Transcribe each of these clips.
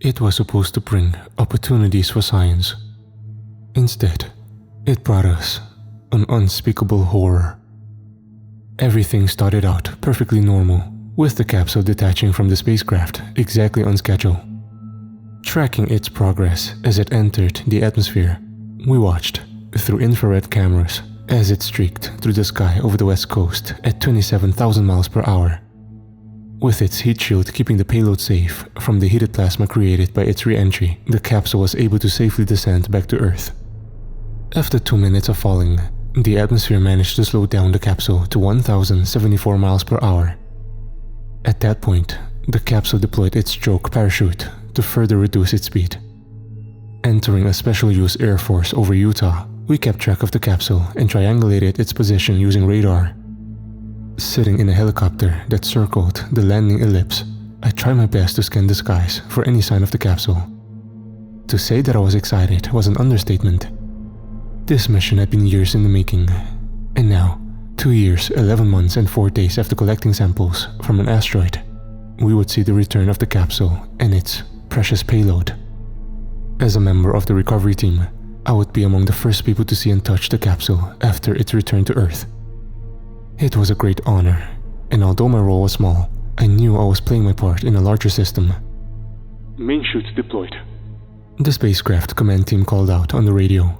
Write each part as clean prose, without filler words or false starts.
it was supposed to bring opportunities for science. Instead, it brought us an unspeakable horror. Everything started out perfectly normal, with the capsule detaching from the spacecraft exactly on schedule. Tracking its progress as it entered the atmosphere, we watched through infrared cameras as it streaked through the sky over the west coast at 27,000 miles per hour. With its heat shield keeping the payload safe from the heated plasma created by its re-entry, the capsule was able to safely descend back to Earth. After 2 minutes of falling, the atmosphere managed to slow down the capsule to 1,074 miles per hour. At that point, the capsule deployed its stroke parachute to further reduce its speed. Entering a special use Air Force over Utah, we kept track of the capsule and triangulated its position using radar. Sitting in a helicopter that circled the landing ellipse, I tried my best to scan the skies for any sign of the capsule. To say that I was excited was an understatement. This mission had been years in the making, and now, 2 years, 11 months and 4 days after collecting samples from an asteroid, we would see the return of the capsule and its precious payload. As a member of the recovery team, I would be among the first people to see and touch the capsule after its return to Earth. It was a great honor, and although my role was small, I knew I was playing my part in a larger system. Main chute deployed. The spacecraft command team called out on the radio.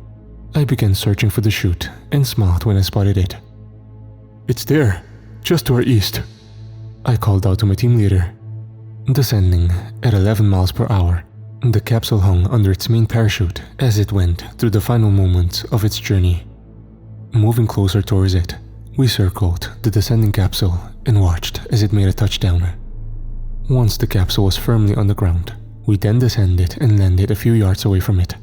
I began searching for the chute and smiled when I spotted it. It's there, just to our east. I called out to my team leader. Descending at 11 miles per hour, the capsule hung under its main parachute as it went through the final moments of its journey. Moving closer towards it, we circled the descending capsule and watched as it made a touchdown. Once the capsule was firmly on the ground, we then descended and landed a few yards away from it.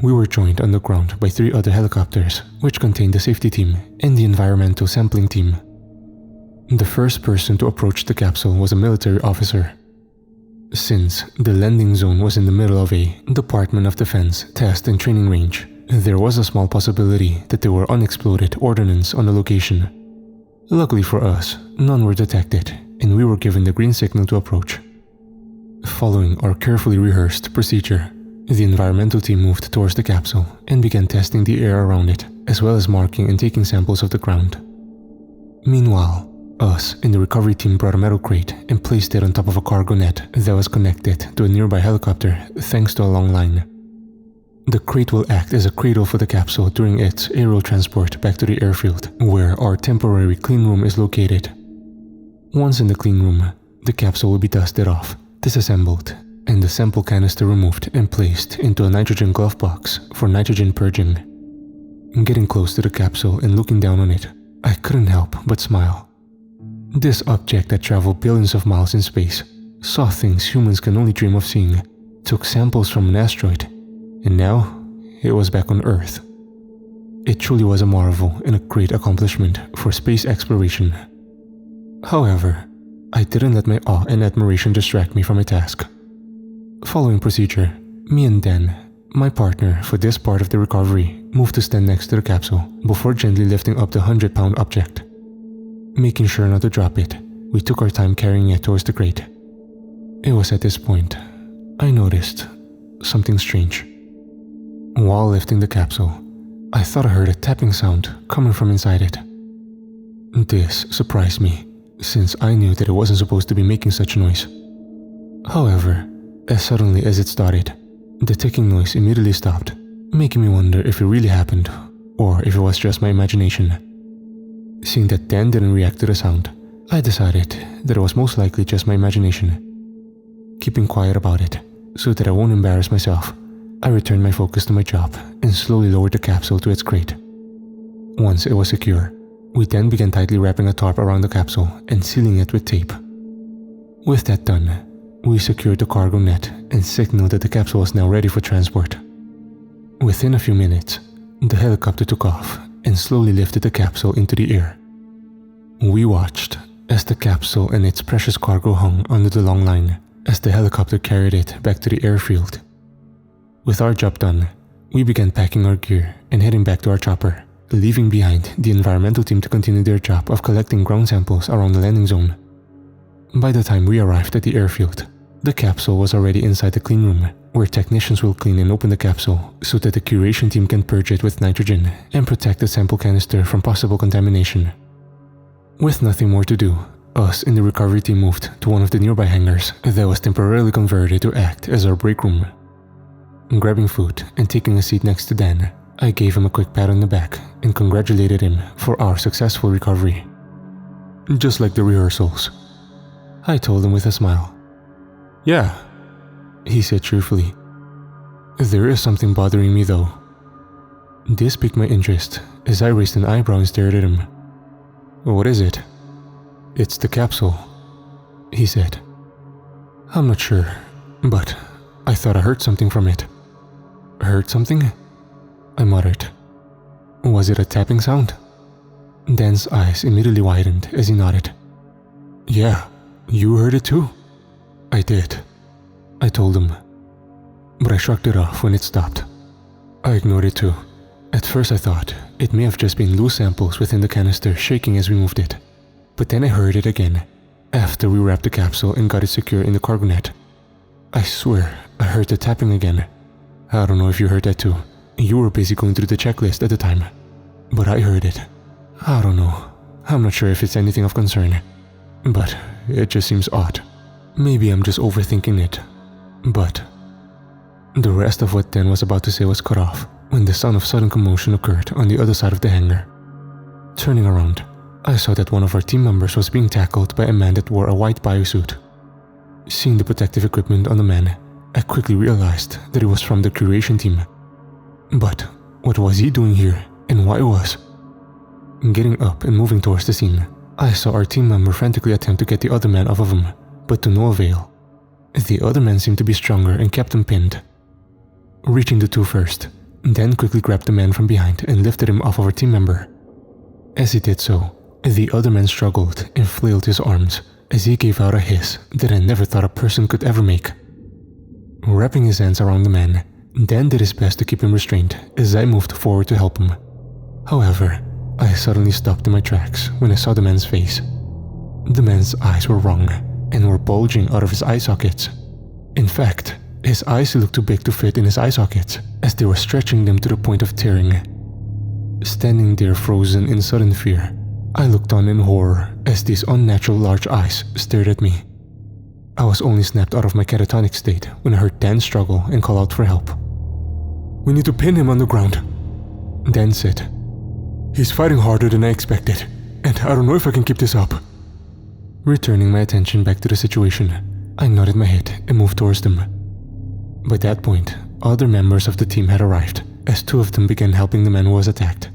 We were joined on the ground by 3 other helicopters, which contained the safety team and the environmental sampling team. The first person to approach the capsule was a military officer. Since the landing zone was in the middle of a Department of Defense test and training range, there was a small possibility that there were unexploded ordnance on the location. Luckily for us, none were detected, and we were given the green signal to approach. Following our carefully rehearsed procedure, the environmental team moved towards the capsule and began testing the air around it, as well as marking and taking samples of the ground. Meanwhile, us and the recovery team brought a metal crate and placed it on top of a cargo net that was connected to a nearby helicopter thanks to a long line. The crate will act as a cradle for the capsule during its aerial transport back to the airfield, where our temporary clean room is located. Once in the clean room, the capsule will be dusted off, disassembled, and the sample canister removed and placed into a nitrogen glove box for nitrogen purging. Getting close to the capsule and looking down on it, I couldn't help but smile. This object that traveled billions of miles in space, saw things humans can only dream of seeing, took samples from an asteroid, and now it was back on Earth. It truly was a marvel and a great accomplishment for space exploration. However, I didn't let my awe and admiration distract me from my task. Following procedure, me and Dan, my partner for this part of the recovery, moved to stand next to the capsule before gently lifting up the 100-pound object. Making sure not to drop it, we took our time carrying it towards the crate. It was at this point I noticed something strange. While lifting the capsule, I thought I heard a tapping sound coming from inside it. This surprised me, since I knew that it wasn't supposed to be making such noise. However, as suddenly as it started, the ticking noise immediately stopped, making me wonder if it really happened, or if it was just my imagination. Seeing that Dan didn't react to the sound, I decided that it was most likely just my imagination. Keeping quiet about it, so that I won't embarrass myself, I returned my focus to my job and slowly lowered the capsule to its crate. Once it was secure, we then began tightly wrapping a tarp around the capsule and sealing it with tape. With that done, we secured the cargo net and signaled that the capsule was now ready for transport. Within a few minutes, the helicopter took off and slowly lifted the capsule into the air. We watched as the capsule and its precious cargo hung under the long line as the helicopter carried it back to the airfield. With our job done, we began packing our gear and heading back to our chopper, leaving behind the environmental team to continue their job of collecting ground samples around the landing zone. By the time we arrived at the airfield, The capsule was already inside the clean room, where technicians will clean and open the capsule so that the curation team can purge it with nitrogen and protect the sample canister from possible contamination. With nothing more to do, us in the recovery team moved to one of the nearby hangars that was temporarily converted to act as our break room. Grabbing food and taking a seat next to Dan, I gave him a quick pat on the back and congratulated him for our successful recovery. Just like the rehearsals, I told him with a smile. Yeah, he said cheerfully. There is something bothering me though. This piqued my interest as I raised an eyebrow and stared at him. What is it? It's the capsule, he said. I'm not sure, but I thought I heard something from it. Heard something? I muttered. Was it a tapping sound? Dan's eyes immediately widened as he nodded. Yeah, you heard it too? I did, I told him. But I shrugged it off when it stopped. I ignored it too. At first I thought it may have just been loose samples within the canister shaking as we moved it. But then I heard it again, after we wrapped the capsule and got it secure in the cargo net. I swear I heard the tapping again. I don't know if you heard that too. You were busy going through the checklist at the time. But I heard it. I don't know. I'm not sure if it's anything of concern. But it just seems odd. Maybe I'm just overthinking it. But the rest of what Dan was about to say was cut off when the sound of sudden commotion occurred on the other side of the hangar. Turning around, I saw that one of our team members was being tackled by a man that wore a white biosuit. Seeing the protective equipment on the man, I quickly realized that it was from the curation team. But what was he doing here, and why was? Getting up and moving towards the scene, I saw our team member frantically attempt to get the other man off of him, but to no avail. The other man seemed to be stronger and kept him pinned. Reaching the two first, Dan quickly grabbed the man from behind and lifted him off of our team member. As he did so, the other man struggled and flailed his arms as he gave out a hiss that I never thought a person could ever make. Wrapping his hands around the man, Dan did his best to keep him restrained as I moved forward to help him. However, I suddenly stopped in my tracks when I saw the man's face. The man's eyes were wrong and were bulging out of his eye sockets. In fact, his eyes looked too big to fit in his eye sockets as they were stretching them to the point of tearing. Standing there frozen in sudden fear, I looked on in horror as these unnatural large eyes stared at me. I was only snapped out of my catatonic state when I heard Dan struggle and call out for help. We need to pin him on the ground, Dan said. He's fighting harder than I expected, and I don't know if I can keep this up. Returning my attention back to the situation, I nodded my head and moved towards them. By that point, other members of the team had arrived, as two of them began helping the man who was attacked.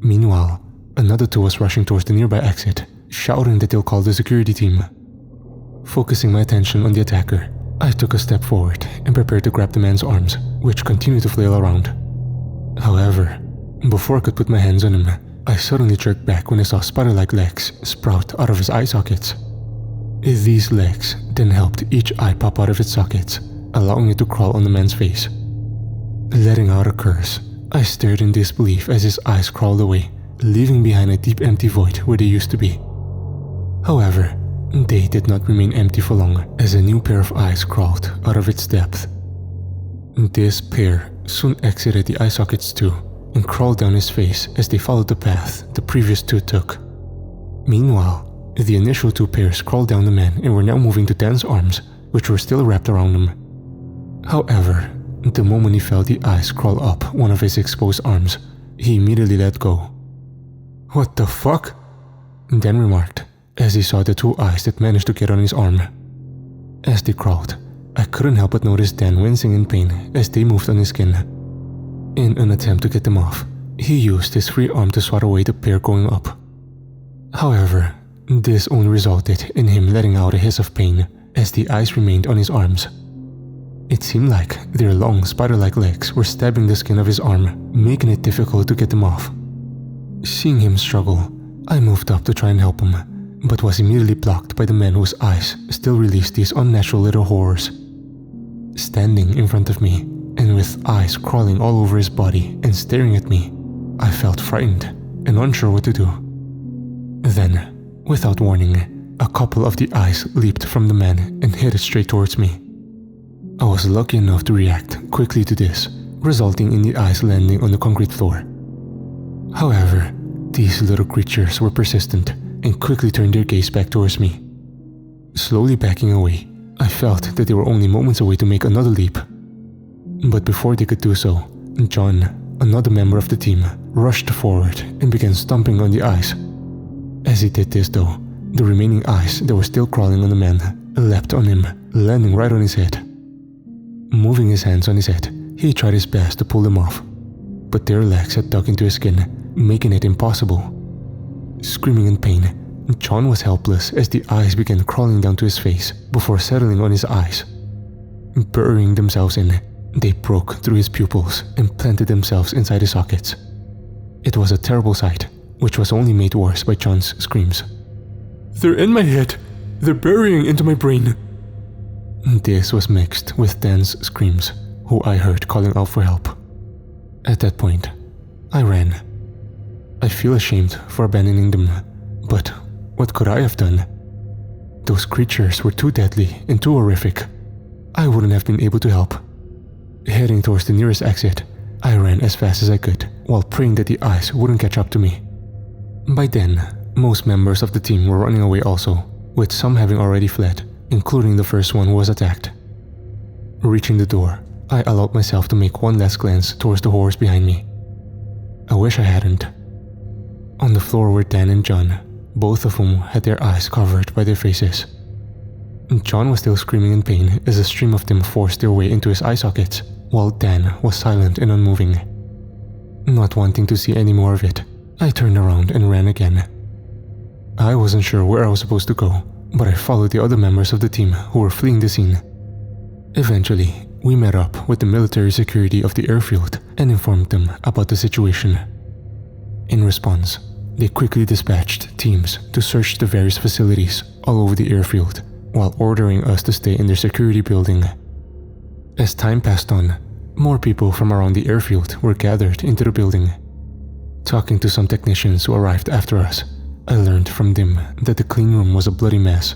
Meanwhile, another two was rushing towards the nearby exit, shouting that they'll call the security team. Focusing my attention on the attacker, I took a step forward and prepared to grab the man's arms, which continued to flail around. However, before I could put my hands on him, I suddenly jerked back when I saw spider-like legs sprout out of his eye sockets. These legs then helped each eye pop out of its sockets, allowing it to crawl on the man's face. Letting out a curse, I stared in disbelief as his eyes crawled away, leaving behind a deep empty void where they used to be. However, they did not remain empty for long as a new pair of eyes crawled out of its depth. This pair soon exited the eye sockets too and crawled down his face as they followed the path the previous two took. Meanwhile, the initial two pairs crawled down the man and were now moving to Dan's arms, which were still wrapped around him. However, the moment he felt the eyes crawl up one of his exposed arms, he immediately let go. What the fuck? Dan remarked as he saw the two eyes that managed to get on his arm. As they crawled, I couldn't help but notice Dan wincing in pain as they moved on his skin. In an attempt to get them off, he used his free arm to swat away the pair going up. However, this only resulted in him letting out a hiss of pain as the eyes remained on his arms. It seemed like their long spider-like legs were stabbing the skin of his arm, making it difficult to get them off. Seeing him struggle, I moved up to try and help him, but was immediately blocked by the man whose eyes still released these unnatural little horrors. Standing in front of me, and with eyes crawling all over his body and staring at me, I felt frightened and unsure what to do. Then, without warning, a couple of the eyes leaped from the man and headed straight towards me. I was lucky enough to react quickly to this, resulting in the eyes landing on the concrete floor. However, these little creatures were persistent and quickly turned their gaze back towards me. Slowly backing away, I felt that they were only moments away to make another leap. But before they could do so, John, another member of the team, rushed forward and began stomping on the eyes. As he did this though, the remaining eyes that were still crawling on the man leapt on him, landing right on his head. Moving his hands on his head, he tried his best to pull them off, but their legs had dug into his skin, making it impossible. Screaming in pain, John was helpless as the eyes began crawling down to his face before settling on his eyes. Burying themselves in, they broke through his pupils and planted themselves inside his sockets. It was a terrible sight, which was only made worse by John's screams. "They're in my head. They're burying into my brain." This was mixed with Dan's screams, who I heard calling out for help. At that point, I ran. I feel ashamed for abandoning them, but what could I have done? Those creatures were too deadly and too horrific. I wouldn't have been able to help. Heading towards the nearest exit, I ran as fast as I could while praying that the eyes wouldn't catch up to me. By then, most members of the team were running away also, with some having already fled, including the first one who was attacked. Reaching the door, I allowed myself to make one last glance towards the horrors behind me. I wish I hadn't. On the floor were Dan and John, both of whom had their eyes covered by their faces. John was still screaming in pain as a stream of them forced their way into his eye sockets, while Dan was silent and unmoving. Not wanting to see any more of it, I turned around and ran again. I wasn't sure where I was supposed to go, but I followed the other members of the team who were fleeing the scene. Eventually, we met up with the military security of the airfield and informed them about the situation. In response, they quickly dispatched teams to search the various facilities all over the airfield, while ordering us to stay in their security building. As time passed on, more people from around the airfield were gathered into the building. Talking to some technicians who arrived after us, I learned from them that the clean room was a bloody mess.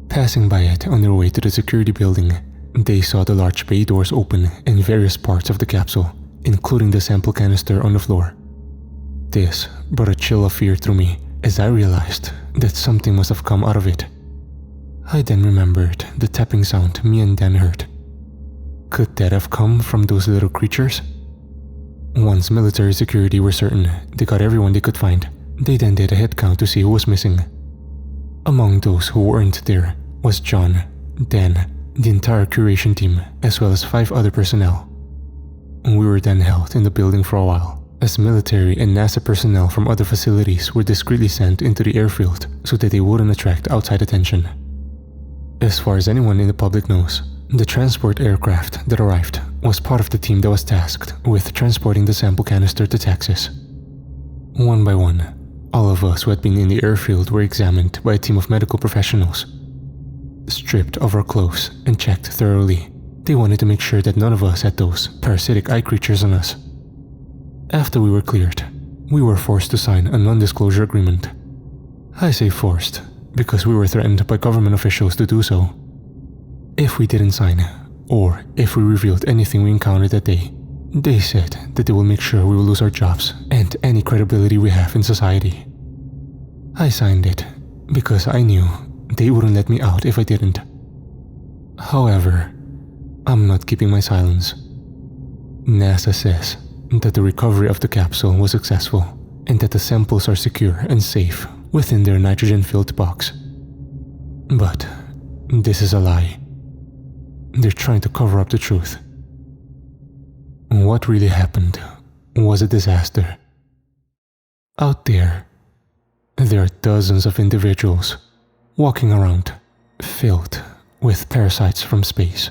Passing by it on their way to the security building, they saw the large bay doors open in various parts of the capsule, including the sample canister on the floor. This brought a chill of fear through me as I realized that something must have come out of it. I then remembered the tapping sound me and Dan heard. Could that have come from those little creatures? Once military security were certain they got everyone they could find, they then did a head count to see who was missing. Among those who weren't there was John, Dan, the entire curation team, as well as 5 other personnel. We were then held in the building for a while, as military and NASA personnel from other facilities were discreetly sent into the airfield so that they wouldn't attract outside attention. As far as anyone in the public knows, the transport aircraft that arrived was part of the team that was tasked with transporting the sample canister to Texas. One by one, all of us who had been in the airfield were examined by a team of medical professionals. Stripped of our clothes and checked thoroughly, they wanted to make sure that none of us had those parasitic eye creatures on us. After we were cleared, we were forced to sign a non-disclosure agreement. I say forced because we were threatened by government officials to do so. If we didn't sign, or if we revealed anything we encountered that day, they said that they will make sure we will lose our jobs and any credibility we have in society. I signed it because I knew they wouldn't let me out if I didn't. However, I'm not keeping my silence. NASA says that the recovery of the capsule was successful and that the samples are secure and safe within their nitrogen-filled box. But this is a lie. They're trying to cover up the truth. What really happened was a disaster. Out there are dozens of individuals walking around filled with parasites from space.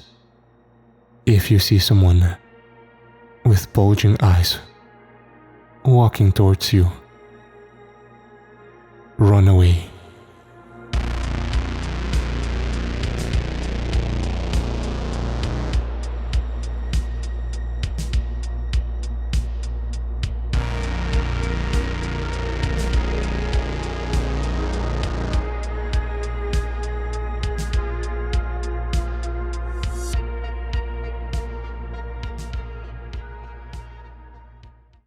If you see someone with bulging eyes walking towards you, run away.